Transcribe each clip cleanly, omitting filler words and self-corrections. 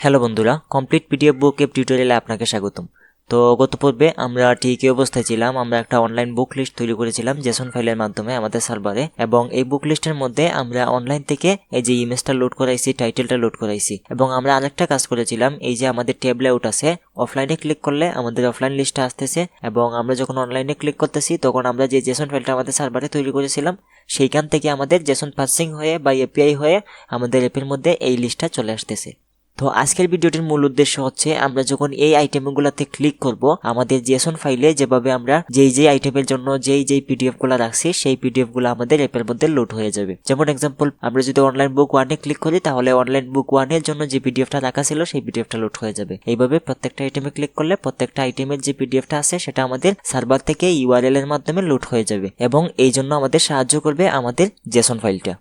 Hello বন্ধুরা, complete PDF বুক app টিউটোরিয়ালে আপনাকে স্বাগতম। তো গত পর্বে আমরা ঠিকই অবস্থায় ছিলাম। আমরা একটা অনলাইন বুক লিস্ট তৈরি করেছিলাম জেসন ফাইলের মাধ্যমে আমাদের সার্ভারে, এবং এই বুক লিস্টের মধ্যে আমরা অনলাইন থেকে এই যে ইমেজটা লোড করাইছি, টাইটেলটা লোড করাইছি, এবং আমরা আরেকটা কাজ করেছিলাম। এই যে আমাদের ট্যাব লেআউট আছে, অফলাইনে ক্লিক করলে আমাদের অফলাইন লিস্টটা আসতেছে, এবং আমরা যখন অনলাইনে ক্লিক করতেছি তখন আমরা যে জেসন ফাইলটা আমাদের সার্ভারে তৈরি করেছিলাম সেইখান থেকে আমাদের জেসন পার্সিং হয়ে বা এপিআই হয়ে আমাদের অ্যাপের মধ্যে এই লিস্টটা চলে আসতেছে। তো আজকের ভিডিওটির মূল উদ্দেশ্য হচ্ছে আমরা যখন এই আইটেমগুলোতে ক্লিক করব, আমাদের জেসন ফাইলে যেভাবে আমরা যেই আইটেমের জন্য যেই পিডিএফ গুলো রাখছি সেই পিডিএফ গুলো আমাদের অ্যাপের মধ্যে লোড হয়ে যাবে। যেমন এক্সাম্পল, আমরা যদি অনলাইন বুক 1-এ ক্লিক করি তাহলে অনলাইন বুক 1-এর জন্য যে পিডিএফটা রাখা ছিল সেই পিডিএফটা লোড হয়ে যাবে। এইভাবে প্রত্যেকটা আইটেমে ক্লিক করলে প্রত্যেকটা আইটেমের যে পিডিএফটা আছে সেটা আমাদের সার্ভার থেকে ইউআরএল এর মাধ্যমে লোড হয়ে যাবে, এবং এই জন্য আমাদের সাহায্য করবে আমাদের জেসন ফাইলটা।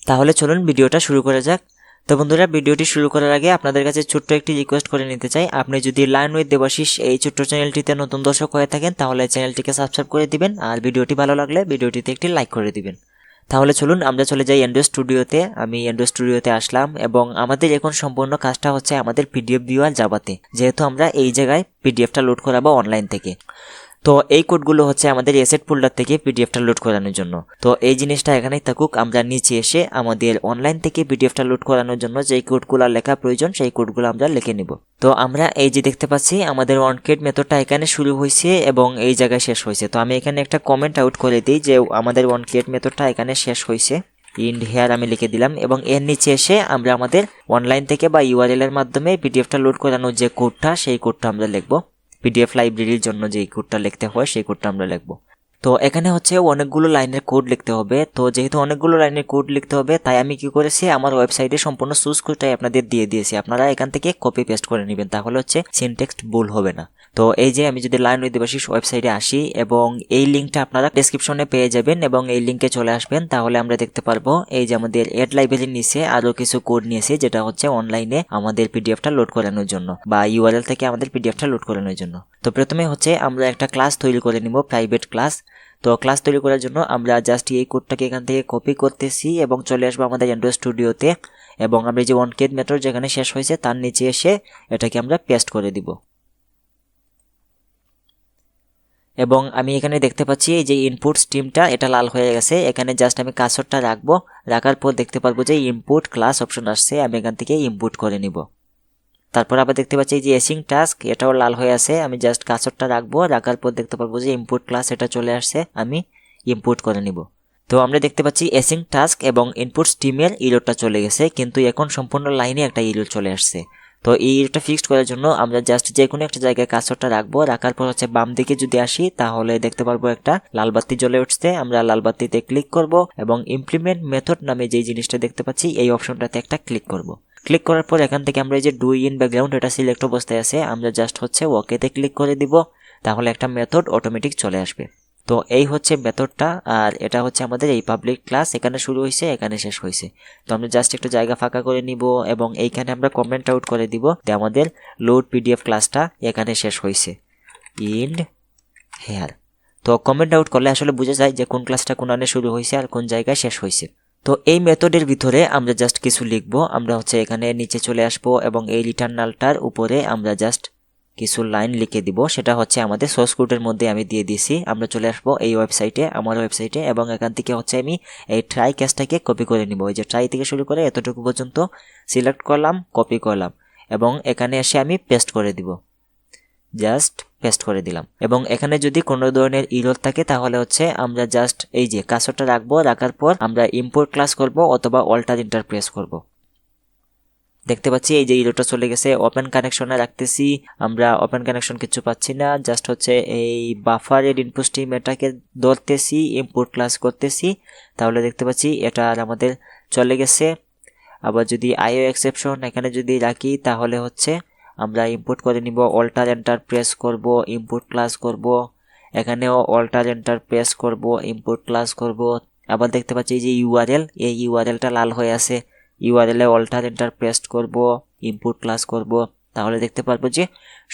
তাহলে চলুন ভিডিওটা শুরু করা যাক। তো বন্ধুরা, ভিডিওটি শুরু করার আগে আপনাদের কাছে ছোট্ট একটি রিকোয়েস্ট করে নিতে চাই। আপনি যদি লার্ন উইথ দেবাশিস এই ছোট্ট চ্যানেলটিতে নতুন দর্শক হয়ে থাকেন তাহলে চ্যানেলটিকে সাবস্ক্রাইব করে দিবেন, আর ভিডিওটি ভালো লাগলে ভিডিওটিতে একটি লাইক করে দিবেন। তাহলে চলুন আমরা চলে যাই অ্যান্ড্রয়েড স্টুডিওতে। আমি অ্যান্ড্রয়েড স্টুডিওতে আসলাম, এবং আমাদের এখন সম্পূর্ণ কাজটা হচ্ছে আমাদের পিডিএফ ভিউয়ার জাভাতে, যেহেতু আমরা এই জায়গায় পিডিএফটা লোড করাবো অনলাইন থেকে। তো এই কোডগুলো হচ্ছে আমাদের এসেট ফোল্ডার থেকে পিডিএফটা লোড করানোর জন্য। তো এই জিনিসটা এখানেই থাকুক, আমরা নিচে এসে আমাদের অনলাইন থেকে পিডিএফটা লোড করানোর জন্য যেই কোডগুলো লেখা প্রয়োজন সেই কোডগুলো আমরা লিখে নিব। তো আমরা এই যে দেখতে পাচ্ছি আমাদের অনকেট মেথডটা এখানে শুরু হয়েছে এবং এই জায়গায় শেষ হয়েছে। তো আমি এখানে একটা কমেন্ট আউট করে দিই যে আমাদের অনকেট মেথডটা এখানে শেষ হয়েছে, ইন্ড হেয়ার আমি লিখে দিলাম, এবং এর নিচে এসে আমরা আমাদের অনলাইন থেকে বা ইউআরএল এর মাধ্যমে পিডিএফটা লোড করানোর যে কোডটা সেই কোডটা আমরা লিখবো। পিডিএফ লাইব্রেরির জন্য যে কোডটা লিখতে হয় সেই কোডটা আমরা লিখব। তো এখানে হচ্ছে অনেকগুলো লাইনের কোড লিখতে হবে। তো যেহেতু অনেকগুলো লাইনের কোড লিখতে হবে তাই আমি কি করেছি, আমার ওয়েবসাইটে সম্পূর্ণ সোর্স কোডটাই আপনাদের দিয়ে দিয়েছি। আপনারা এখান থেকে কপি পেস্ট করে নেবেন, তাহলে হচ্ছে সিনট্যাক্স ভুল হবে না। তো এই যে আমি যদি লার্ন উইথ দেবাশিস ওয়েবসাইটে আসি, এবং এই লিঙ্কটা আপনারা ডেসক্রিপশনে পেয়ে যাবেন, এবং এই লিঙ্কে চলে আসবেন, তাহলে আমরা দেখতে পারবো এই যে আমাদের এড লাইব্রেরির নিচে আরো কিছু কোড নিয়েছে, যেটা হচ্ছে অনলাইনে আমাদের পিডিএফটা লোড করানোর জন্য বা ইউআরএল থেকে আমাদের পিডিএফটা লোড করানোর জন্য। তো প্রথমে হচ্ছে আমরা একটা ক্লাস তৈরি করে নিব, প্রাইভেট ক্লাস। তো ক্লাস তৈরি করার জন্য আমরা জাস্ট এই কোডটাকে এখান থেকে কপি করতেছি এবং চলে আসবো আমাদের অ্যান্ড্রয়েড স্টুডিওতে, এবং আমরা যে অনকেট মেথড যেখানে শেষ হয়েছে তার নিচে এসে এটাকে আমরা পেস্ট করে দিব। এবং আমি এখানে দেখতে পাচ্ছি এই যে ইনপুট স্ট্রিমটা এটা লাল হয়ে গেছে। এখানে জাস্ট আমি কার্সরটা রাখবো, রাখার পর দেখতে পারবো যে ইনপুট ক্লাস অপশন আসছে, আমি এখান থেকে ইনপুট করে নিব। তারপর আবার দেখতে পাচ্ছি যে এসিং টাস্ক, এটাও লাল হয়ে আছে, আমি জাস্ট কার্সরটা রাখবো, রাখার পর দেখতে পারবো যে ইনপুট ক্লাস এটা চলে আসছে, আমি ইনপুট করে নিব। তো আমরা দেখতে পাচ্ছি এসিং টাস্ক এবং ইনপুট স্ট্রিমের ইরোরটা চলে গেছে, কিন্তু এখন সম্পূর্ণ লাইনে একটা ইরোর চলে আসছে। তো এই ইরোরটা ফিক্সড করার জন্য আমরা জাস্ট যে কোনো একটা জায়গায় কার্সরটা রাখবো, রাখার পর হচ্ছে বাম দিকে যদি আসি তাহলে দেখতে পারবো একটা লাল বাতি জ্বলে উঠছে। আমরা লাল বাতিতে ক্লিক করব এবং ইমপ্লিমেন্ট মেথড নামে যেই জিনিসটা দেখতে পাচ্ছি এই অপশনটাতে একটা ক্লিক করব। ক্লিক করার পর এখান থেকে আমরা এই যে ডু ইন ব্যাকগ্রাউন্ড এটা সিলেক্ট অবস্থায় আছে, আমরা জাস্ট হচ্ছে ওকেতে ক্লিক করে দিব, তাহলে একটা মেথড অটোমেটিক চলে আসবে। তো এই হচ্ছে মেথডটা, আর এটা হচ্ছে আমাদের এই পাবলিক ক্লাস, এখানে শুরু হয়েছে এখানে শেষ হয়েছে। তো আমরা জাস্ট একটু জায়গা ফাঁকা করে নিব এবং এইখানে আমরা কমেন্ট আউট করে দিব যে আমাদের লোড পিডিএফ ক্লাসটা এখানে শেষ হয়েছে, ইন্ড হেয়ার। তো কমেন্ট আউট করলে আসলে বোঝা যায় যে কোন ক্লাসটা কোনানে শুরু হয়েছে আর কোন জায়গায় শেষ হয়েছে। তো এই মেথডের ভিতরে আমরা জাস্ট কিছু লিখবো, আমরা হচ্ছে এখানে নিচে চলে আসবো এবং এই রিটার্নালটার উপরে আমরা জাস্ট কিছু লাইন লিখে দিব, সেটা হচ্ছে আমাদের সোর্স কোডের মধ্যে আমি দিয়ে দিয়েছি। আমরা চলে আসবো এই ওয়েবসাইটে, আমার ওয়েবসাইটে, এবং এখান থেকে হচ্ছে আমি এই ট্রাই ক্যাশটাকে কপি করে নিব। এই যে ট্রাই থেকে শুরু করে এতটুকু পর্যন্ত সিলেক্ট করলাম, কপি করলাম, এবং এখানে এসে আমি পেস্ট করে দিব, জাস্ট পেস্ট করে দিলাম। এবং এখানে যদি কোনো ধরনের ইরর থাকে তাহলে হচ্ছে আমরা জাস্ট এই যে কার্সরটা রাখবো, রাখার পর আমরা ইম্পোর্ট ক্লাস করব অথবা অল্টার ইন্টার প্রেস করব। দেখতে পাচ্ছি এই যে ইরোটা চলে গেছে, ওপেন কানেকশনে রাখতেছি, আমরা ওপেন কানেকশন কিছু পাচ্ছি না, জাস্ট হচ্ছে এই বাফারের ইনপুট স্ট্রিম এটাকে ধরতেছি, ইম্পোর্ট ক্লাস করতেছি, তাহলে দেখতে পাচ্ছি এটা আর আমাদের চলে গেছে। আবার যদি আইও এক্সেপশন এখানে যদি রাখি তাহলে হচ্ছে আমরা ইম্পোর্ট করে নিব, অল্টার এন্টার প্রেস করব, ইম্পোর্ট ক্লাস করব, এখানেও অল্টার এন্টার প্রেস করব, ইম্পোর্ট ক্লাস করব। আবার দেখতে পাচ্ছি এই যে ইউআরএল, এই ইউআরএলটা লাল হয়ে আছে, ইউআরএল এ অল্টার এন্টার পেস্ট করব, ইনপুট ক্লাস করব, তাহলে দেখতে পারবো যে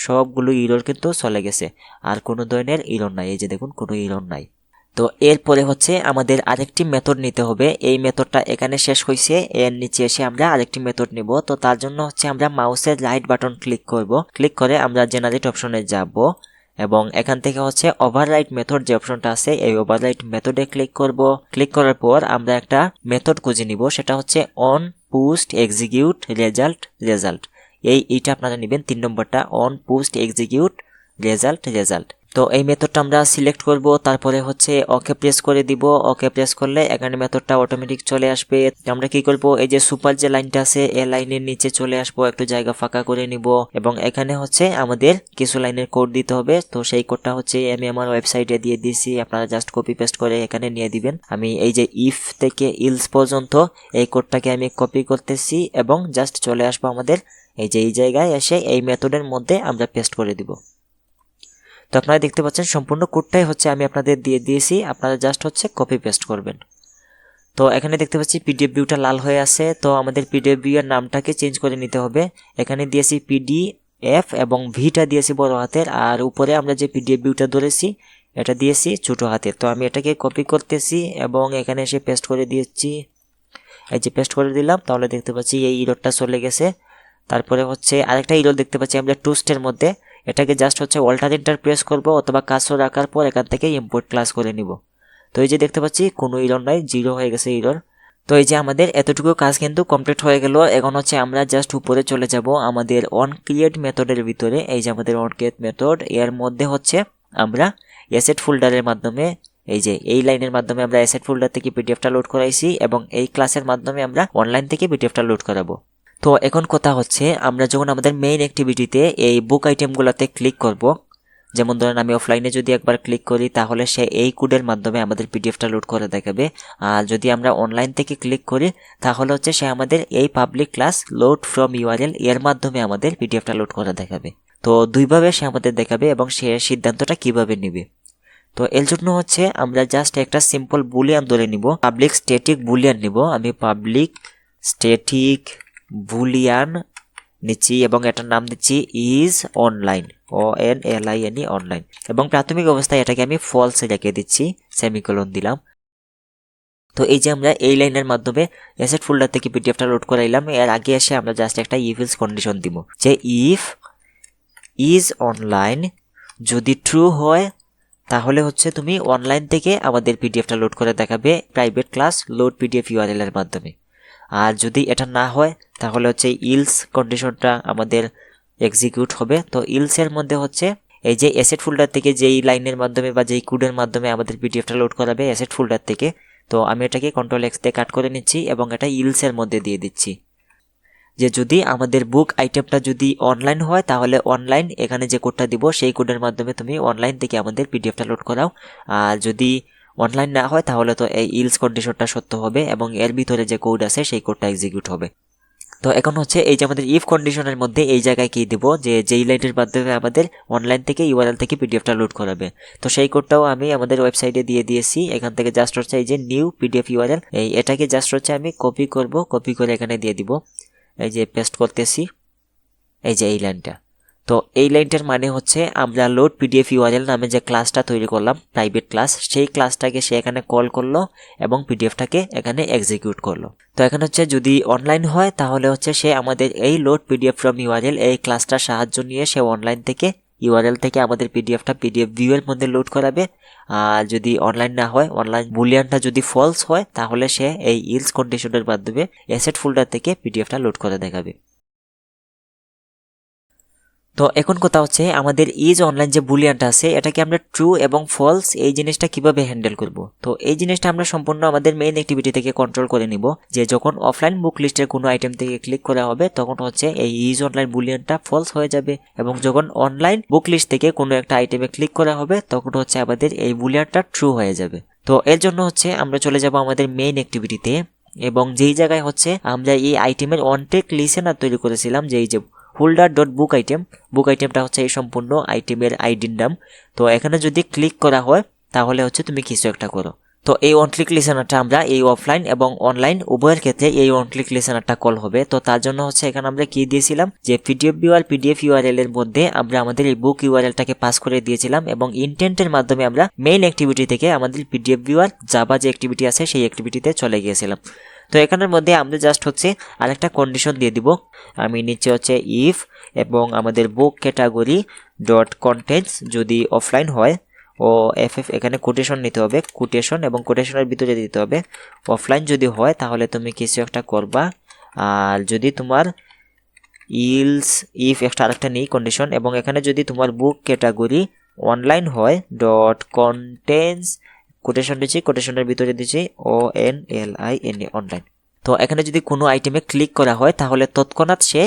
সবগুলো ইরর কিন্তু চলে গেছে, আর কোনো ধরনের ইরর নাই। এই যে দেখুন কোনো ইরর নাই। তো এরপরে হচ্ছে আমাদের আরেকটি মেথড নিতে হবে। এই মেথডটা এখানে শেষ হয়েছে, এর নিচে এসে আমরা আরেকটি মেথড নিব। তো তার জন্য হচ্ছে আমরা মাউসের রাইট বাটন ক্লিক করব, ক্লিক করে আমরা জেনারেট অপশনে যাব এবং এখান থেকে হচ্ছে ওভাররাইট মেথড যে অপশনটা আছে এই ওভাররাইট মেথডে ক্লিক করব। ক্লিক করার পর আমরা একটা মেথড খুঁজে নিব, সেটা হচ্ছে অন পোস্ট এক্সিকিউট রেজাল্ট। এইটা আপনারা নেবেন 3 নম্বরটা, অন পোস্ট এক্সিকিউট রেজাল্ট। তো এই মেথডটা আমরা সিলেক্ট করব, তারপরে হচ্ছে ওকে প্রেস করে দিব। ওকে প্রেস করলে এখানে মেথডটা অটোমেটিক চলে আসবে। আমরা কি করব, এই যে সুপার যে লাইনটা আছে এই লাইনের নিচে চলে আসব, একটু জায়গা ফাঁকা করে নিব এবং এখানে হচ্ছে আমাদের কিছু লাইনের কোড দিতে হবে। তো সেই কোডটা হচ্ছে আমি আমার ওয়েবসাইটে দিয়ে দিয়েছি, আপনারা জাস্ট কপি পেস্ট করে এখানে নিয়ে দিবেন। আমি এই যে ইফ থেকে ইলস পর্যন্ত এই কোডটাকে আমি কপি করতেছি এবং জাস্ট চলে আসবো আমাদের এই যে এই জায়গায় এসে এই মেথডের মধ্যে আমরা পেস্ট করে দিব। তো আপনারা দেখতে পাচ্ছেন সম্পূর্ণ কোডটাই হচ্ছে আমি আপনাদের দিয়ে দিয়েছি, আপনারা জাস্ট হচ্ছে কপি পেস্ট করবেন। তো এখানে দেখতে পাচ্ছি পিডিএফ ভিউটা লাল হয়ে আছে, তো আমাদের পিডিএফ ভিউ এর নামটাকে চেঞ্জ করে নিতে হবে। এখানে দিয়েছি পিডিএফ এবং ভিটা দিয়েছি বড় হাতের, আর উপরে আমরা যে পিডিএফ ভিউটা ধরেছি এটা দিয়েছি ছোট হাতের। তো আমি এটাকে কপি করতেছি এবং এখানে এসে পেস্ট করে দিয়েছি, এই যে পেস্ট করে দিলাম। তাহলে দেখতে পাচ্ছি এই ইরোরটা চলে গেছে। তারপরে হচ্ছে আরেকটা ইরোর দেখতে পাচ্ছি আমরা টুস্টের মধ্যে, এটাকে জাস্ট হচ্ছে অল্টার এন্টার প্রেস করব অথবা কার্সর রাখার পর এখান থেকে ইম্পোর্ট ক্লাস করে নিব। তো এই যে দেখতে পাচ্ছি কোনো ইরর নাই, 0 হয়ে গেছে ইরর। তো এই যে আমাদের এতটুকু কাজ কিন্তু কমপ্লিট হয়ে গেল। এখন হচ্ছে আমরা জাস্ট উপরে চলে যাব আমাদের অন ক্রিয়েট মেথডের ভিতরে। এই যে আমাদের অন ক্রিয়েট মেথড, এর মধ্যে হচ্ছে আমরা অ্যাসেট ফোল্ডারের মাধ্যমে এই যে এই লাইনের মাধ্যমে আমরা অ্যাসেট ফোল্ডার থেকে পিডিএফটা লোড করাইছি এবং এই ক্লাসের মাধ্যমে আমরা অনলাইন থেকে পিডিএফটা লোড করাবো। তো এখন কথা হচ্ছে আমরা যখন আমাদের মেইন অ্যাক্টিভিটিতে এই বুক আইটেমগুলোতে ক্লিক করব, যেমন ধরেন আমি অফলাইনে যদি একবার ক্লিক করি তাহলে সে এই কোডের মাধ্যমে আমাদের পিডিএফটা লোড করে দেখাবে, আর যদি আমরা অনলাইন থেকে ক্লিক করি তাহলে হচ্ছে সে আমাদের এই public class load from URL এর মাধ্যমে আমাদের পিডিএফটা লোড করে দেখাবে। তো দুইভাবে সে আমাদের দেখাবে এবং সে সিদ্ধান্তটা কিভাবে নেবে। তো এর জন্য হচ্ছে আমরা জাস্ট একটা সিম্পল বুলিয়ান ধরে নিব, পাবলিক স্ট্যাটিক বুলিয়ান নিব। আমি পাবলিক স্ট্যাটিক বুলিয়ান নিচ্ছি এবং এটার নাম দিচ্ছি ইজ অনলাইন, ONLINE অনলাইন, এবং প্রাথমিক অবস্থায় এটাকে আমি ফলসে রেখে দিচ্ছি, সেমিকোলন দিলাম। তো এই যে আমরা এই লাইনের মাধ্যমে অ্যাসেট ফোল্ডার থেকে পিডিএফটা লোড করাইলাম। এর আগে এসে আমরা জাস্ট একটা ইফ এলস কন্ডিশন দিব যে ইফ ইজ অনলাইন যদি ট্রু হয় তাহলে হচ্ছে তুমি অনলাইন থেকে আমাদের পিডিএফটা লোড করে দেখাবে private class load PDF URL এর মাধ্যমে। আর যদি এটা না হয় তাহলে হচ্ছে ইলস কন্ডিশনটা আমাদের এক্সিকিউট হবে। তো ইলসের মধ্যে হচ্ছে এই যে অ্যাসেট ফোল্ডার থেকে যেই লাইনের মাধ্যমে বা যেই কোডের মাধ্যমে আমাদের পিডিএফটা লোড করাবে অ্যাসেট ফোল্ডার থেকে, তো আমি এটাকে Ctrl+X দিয়ে কাট করে নিচ্ছি এবং এটা ইলসের মধ্যে দিয়ে দিচ্ছি যে যদি আমাদের বুক আইটেমটা যদি অনলাইন হয় তাহলে অনলাইন, এখানে যে কোডটা দিব সেই কোডের মাধ্যমে তুমি অনলাইন থেকে আমাদের পিডিএফটা লোড করাও। আর যদি অনলাইন না হয় তাহলে তো এই ইলস কন্ডিশনটা সত্য হবে এবং এর ভিতরে যে কোড আছে সেই কোডটা এক্সিকিউট হবে। তো এখন হচ্ছে এই যে আমাদের ইফ কন্ডিশনের মধ্যে এই জায়গায় কি দিব যে যেই লাইনের মাধ্যমে আমাদের অনলাইন থেকে ইউআরএল থেকে পিডিএফটা লোড করাবে। তো সেই কোডটাও আমি আমাদের ওয়েবসাইটে দিয়ে দিয়েছি। এখান থেকে জাস্ট হচ্ছে এই যে নিউ পিডিএফ ইউআরএল, এটাকে জাস্ট হচ্ছে আমি কপি করব, কপি করে এখানে দিয়ে দিব, এই যে পেস্ট করতেছি এই যে এই লাইনটা। তো এই লাইনটার মানে হচ্ছে আমরা লোড পিডিএফ ইউআরএল নামে যে ক্লাসটা তৈরি করলাম প্রাইভেট ক্লাস, সেই ক্লাসটাকে সে এখানে কল করলো এবং পিডিএফটাকে এখানে এক্সিকিউট করলো। তো এখানে হচ্ছে যদি অনলাইন হয় তাহলে হচ্ছে সে আমাদের এই লোড পিডিএফ ফ্রম ইউআরএল এই ক্লাসটার সাহায্য নিয়ে সে অনলাইন থেকে ইউআরএল থেকে আমাদের পিডিএফটা পিডিএফ ভিউ এর মধ্যে লোড করাবে। আর যদি অনলাইন না হয়, অনলাইন বুলিয়ানটা যদি ফলস হয় তাহলে সে এই ইলস কন্ডিশনের মাধ্যমে অ্যাসেট ফোল্ডার থেকে পিডিএফটা লোড করে দেখাবে। তো এখন কথা হচ্ছে আমাদের ইজ অনলাইন যে বুলিয়ানটা আছে এটাকে আমরা ট্রু এবং ফলস এই জিনিসটা কিভাবে হ্যান্ডেল করব। তো এই জিনিসটা আমরা সম্পূর্ণ আমাদের মেইন অ্যাক্টিভিটি থেকে কন্ট্রোল করে নিব যে যখন অফলাইন বুক লিস্টের কোনো আইটেম থেকে ক্লিক করা হবে তখন হচ্ছে এই ইজ অনলাইন বুলিয়ানটা ফলস হয়ে যাবে, এবং যখন অনলাইন বুক লিস্ট থেকে কোনো একটা আইটেমে ক্লিক করা হবে তখন হচ্ছে আমাদের এই বুলিয়ানটা ট্রু হয়ে যাবে। তো এর জন্য হচ্ছে আমরা চলে যাব আমাদের মেইন অ্যাক্টিভিটিতে, এবং যেই জায়গায় হচ্ছে আমরা এই আইটেমের অনটেক লিসেনার তৈরি করেছিলাম যে এই যে হোল্ডার ডট বুক আইটেমটা হচ্ছে এই সম্পূর্ণ আইটেমের আইডির নাম। তো এখানে যদি ক্লিক করা হয় তাহলে হচ্ছে তুমি কিছু একটা করো। তো এই ওয়ান ক্লিক লিসেনারটা আমরা এই অফলাইন এবং অনলাইন উভয়ের ক্ষেত্রে এই ওয়ান ক্লিক লিসেনারটা কল হবে। তো তার জন্য হচ্ছে এখানে আমরা কি দিয়েছিলাম যে পিডিএফ ভিউয়ার পিডিএফ ইউআরএল এর মধ্যে আমরা আমাদের এই বুক ইউআরএলটাকে পাস করে দিয়েছিলাম এবং ইন্টেন্টের মাধ্যমে আমরা মেইন অ্যাক্টিভিটি থেকে আমাদের পিডিএফ ভিউয়ার জাভা যে অ্যাক্টিভিটি আছে সেই অ্যাক্টিভিটিতে চলে গিয়েছিলাম। তো এখানের মধ্যে আমরা জাস্ট হচ্ছে আরেকটা কন্ডিশন দিয়ে দিব। আমি নিচে হচ্ছে ইফ এবং আমাদের বুক ক্যাটাগরি ডট কন্টেন্টস যদি অফলাইন হয় ও এফএফ এখানে কোটেশন নিতে হবে, কোটেশন এবং কোটেশনের ভিতরে দিতে হবে। অফলাইন যদি হয় তাহলে তুমি কিছু একটা করবা, আর যদি তোমার ইফ একটা আরেকটা নেই কন্ডিশন, এবং এখানে যদি তোমার বুক ক্যাটাগরি অনলাইন হয় ডট কন্টেন্টস কোটেশন দিচ্ছি, কোটেশনের ভিতরে দিচ্ছি ONLINE অনলাইন। তো এখানে যদি কোনো আইটেমে ক্লিক করা হয় তাহলে তৎক্ষণাৎ সে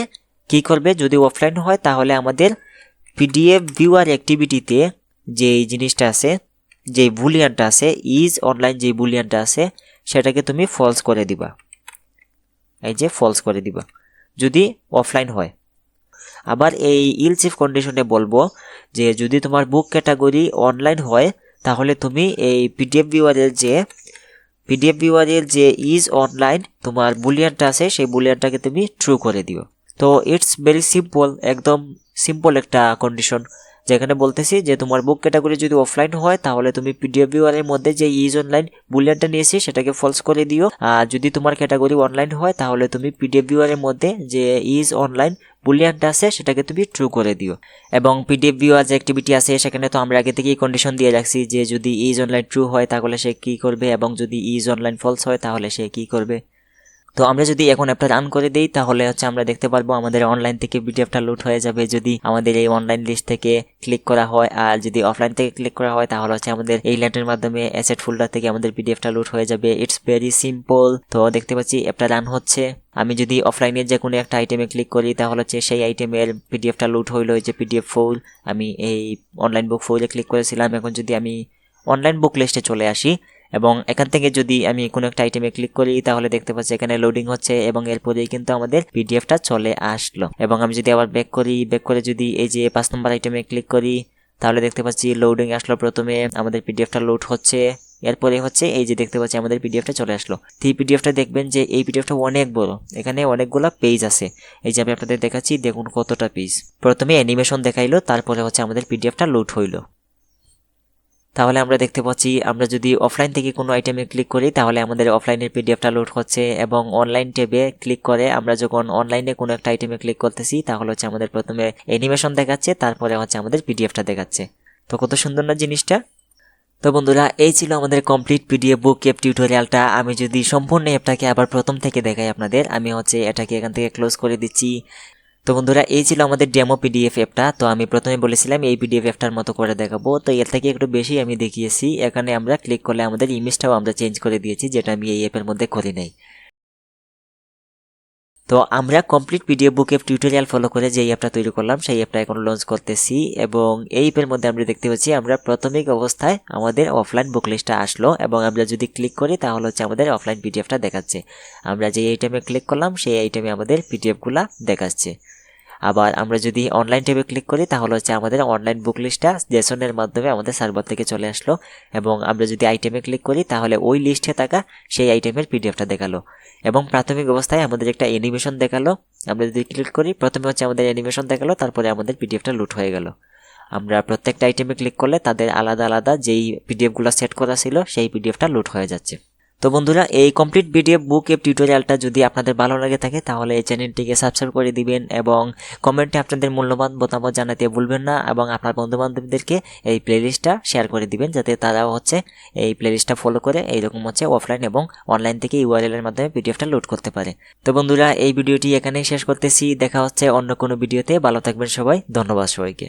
কী করবে, যদি অফলাইন হয় তাহলে আমাদের পিডিএফ ভিউয়ার অ্যাক্টিভিটিতে যে জিনিসটা আছে, যে বুলিয়ানটা আছে, ইজ অনলাইন যে বুলিয়ানটা আছে সেটাকে তুমি ফলস করে দিবা, এই যে ফলস করে দিবা যদি অফলাইন হয়। আবার এই ইলস ইফ কন্ডিশনে বলবো যে যদি তোমার বুক ক্যাটাগরি অনলাইন হয় তাহলে তুমি এই পিডিএফ ভিউয়ারের যে ইজ অনলাইন তোমার বুলিয়ানটা আছে সেই বুলিয়ানটাকে তুমি ট্রু করে দিও। তো ইটস ভেরি সিম্পল, একদম সিম্পল একটা কন্ডিশন, যেখানে বলতেছি যে তোমার বুক ক্যাটাগরি যদি অফলাইন হয় তাহলে তুমি পিডিএফ ভিউয়ারের মধ্যে যে ইজ অনলাইন বুলিয়ানটা নিয়েছি সেটাকে ফলস করে দিও, আর যদি তোমার ক্যাটাগরি অনলাইন হয় তাহলে তুমি পিডিএফ ভিউয়ারের মধ্যে যে ইজ অনলাইন বুলিয়ানটা আছে সেটাকে তুমি ট্রু করে দিও। এবং পিডিএফ ভিউয়ার যে অ্যাক্টিভিটি আছে সেখানে তো আমরা আগে থেকেই কন্ডিশন দিয়ে রাখছি যে যদি ইজ অনলাইন ট্রু হয় তাহলে সে কী করবে এবং যদি ইজ অনলাইন ফলস হয় তাহলে সে কী করবে। তো আমরা যদি এখন অ্যাপটা রান করে দেই তাহলে হচ্ছে আমরা দেখতে পারবো আমাদের অনলাইন থেকে পিডিএফটা লোড হয়ে যাবে যদি আমাদের এই অনলাইন লিস্ট থেকে ক্লিক করা হয়, আর যদি অফলাইন থেকে ক্লিক করা হয় তাহলে হচ্ছে আমাদের এই ল্যান্ডের মাধ্যমে অ্যাসেট ফোল্ডার থেকে আমাদের পিডিএফটা লোড হয়ে যাবে। It's very simple. তো দেখতে পাচ্ছি অ্যাপটা রান হচ্ছে। আমি যদি অফলাইনের যে কোনো একটা আইটেমে ক্লিক করি তাহলে হচ্ছে সেই আইটেমের পিডিএফটা লোড হইলো, এই যে পিডিএফ ফাইল আমি এই অনলাইন বুক ফাইলে ক্লিক করেছিলাম। এখন যদি আমি অনলাইন বুক লিস্টে চলে আসি এবং এখান থেকে যদি আমি কোনো একটা আইটেমে ক্লিক করি তাহলে দেখতে পাচ্ছি এখানে লোডিং হচ্ছে এবং এরপরেই কিন্তু আমাদের পিডিএফটা চলে আসলো। এবং আমি যদি আবার ব্যাক করে যদি এই যে 5 নম্বর আইটেমে ক্লিক করি তাহলে দেখতে পাচ্ছি লোডিং আসলো, প্রথমে আমাদের পিডিএফটা লোড হচ্ছে, এরপরে হচ্ছে এই যে দেখতে পাচ্ছি আমাদের পিডিএফটা চলে আসলো। তো এই পিডিএফটা দেখবেন যে এই পিডিএফটা অনেক বড়, এখানে অনেকগুলো পেজ আছে। এই যে আমি আপনাদের দেখাচ্ছি, দেখুন কতটা পেজ। প্রথমে অ্যানিমেশন দেখাইলো, তারপরে হচ্ছে আমাদের পিডিএফটা লোড হইলো। তাহলে আমরা দেখতে পাচ্ছি আমরা যদি অফলাইন থেকে কোনো আইটেমে ক্লিক করি তাহলে আমাদের অফলাইনের পিডিএফটা লোড হচ্ছে, এবং অনলাইন ট্যাবে ক্লিক করে আমরা যখন অনলাইনে কোনো একটা আইটেমে ক্লিক করতেছি তাহলে হচ্ছে আমাদের প্রথমে অ্যানিমেশন দেখাচ্ছে, তারপরে হচ্ছে আমাদের পিডিএফটা দেখাচ্ছে। তো কত সুন্দর না জিনিসটা। তো বন্ধুরা, এই ছিল আমাদের কমপ্লিট পিডিএফ বুক অ্যাপ টিউটোরিয়ালটা। আমি যদি সম্পূর্ণ অ্যাপটাকে আবার প্রথম থেকে দেখাই আপনাদের, আমি হচ্ছে এটাকে এখান থেকে ক্লোজ করে দিচ্ছি। তো বন্ধুরা, এই ছিল আমাদের ডেমো পিডিএফ অ্যাপটা। তো আমি প্রথমে বলেছিলাম এই পিডিএফ অ্যাপটার মতো করে দেখাবো, তো এর থেকে একটু বেশি আমি দেখিয়েছি। এখানে আমরা ক্লিক করলে আমাদের ইমেজটাও আমরা চেঞ্জ করে দিয়েছি, যেটা আমি এই অ্যাপের মধ্যে করি নাই। তো আমরা কমপ্লিট পিডিএফ বুক অ্যাপ টিউটোরিয়াল ফলো করে যে অ্যাপটা তৈরি করলাম সেই অ্যাপটা এখন লঞ্চ করতেছি, এবং এই অ্যাপের মধ্যে আমরা দেখতে পাচ্ছি আমরা প্রাথমিক অবস্থায় আমাদের অফলাইন বুক লিস্টটা আসলো, এবং আমরা যদি ক্লিক করি তাহলে হচ্ছে আমাদের অফলাইন পিডিএফটা দেখাচ্ছে। আমরা যে আইটেমে ক্লিক করলাম সেই আইটেমে আমাদের পিডিএফগুলা দেখাচ্ছে। আবার আমরা যদি অনলাইন ট্যাবে ক্লিক করি তাহলে হচ্ছে আমাদের অনলাইন বুক লিস্টটা জেসনের মাধ্যমে আমাদের সার্ভার থেকে চলে আসলো, এবং আমরা যদি আইটেমে ক্লিক করি তাহলে ওই লিস্টে থাকা সেই আইটেমের পিডিএফটা দেখালো। এবং প্রাথমিক অবস্থায় আমাদের একটা অ্যানিমেশন দেখালো, আমরা যদি ক্লিক করি প্রথমে হচ্ছে আমাদের অ্যানিমেশন দেখালো, তারপরে আমাদের পিডিএফটা লোড হয়ে গেল। আমরা প্রত্যেকটা আইটেমে ক্লিক করলে তাদের আলাদা আলাদা যেই পিডিএফগুলো সেট করা ছিল সেই পিডিএফটা লোড হয়ে যাচ্ছে। তো বন্ধুরা, এই কমপ্লিট পিডিএফ বুক অ্যাপ টিউটোরিয়ালটা যদি আপনাদের ভালো লাগে থাকে তাহলে এই চ্যানেলটিকে সাবস্ক্রাইব করে দিবেন, এবং কমেন্টে আপনাদের মূল্যবান মতামত জানাতে ভুলবেন না, এবং আপনার বন্ধুবান্ধবদেরকে এই প্লেলিস্টটা শেয়ার করে দিবেন যাতে তারাও হচ্ছে এই প্লেলিস্টটা ফলো করে এইরকম হচ্ছে অফলাইন এবং অনলাইন থেকে ইউআরএল এর মাধ্যমে পিডিএফটা লোড করতে পারে। তো বন্ধুরা, এই ভিডিওটি এখানেই শেষ করতেছি। দেখা হচ্ছে অন্য কোনো ভিডিওতে। ভালো থাকবেন সবাই। ধন্যবাদ সবাইকে।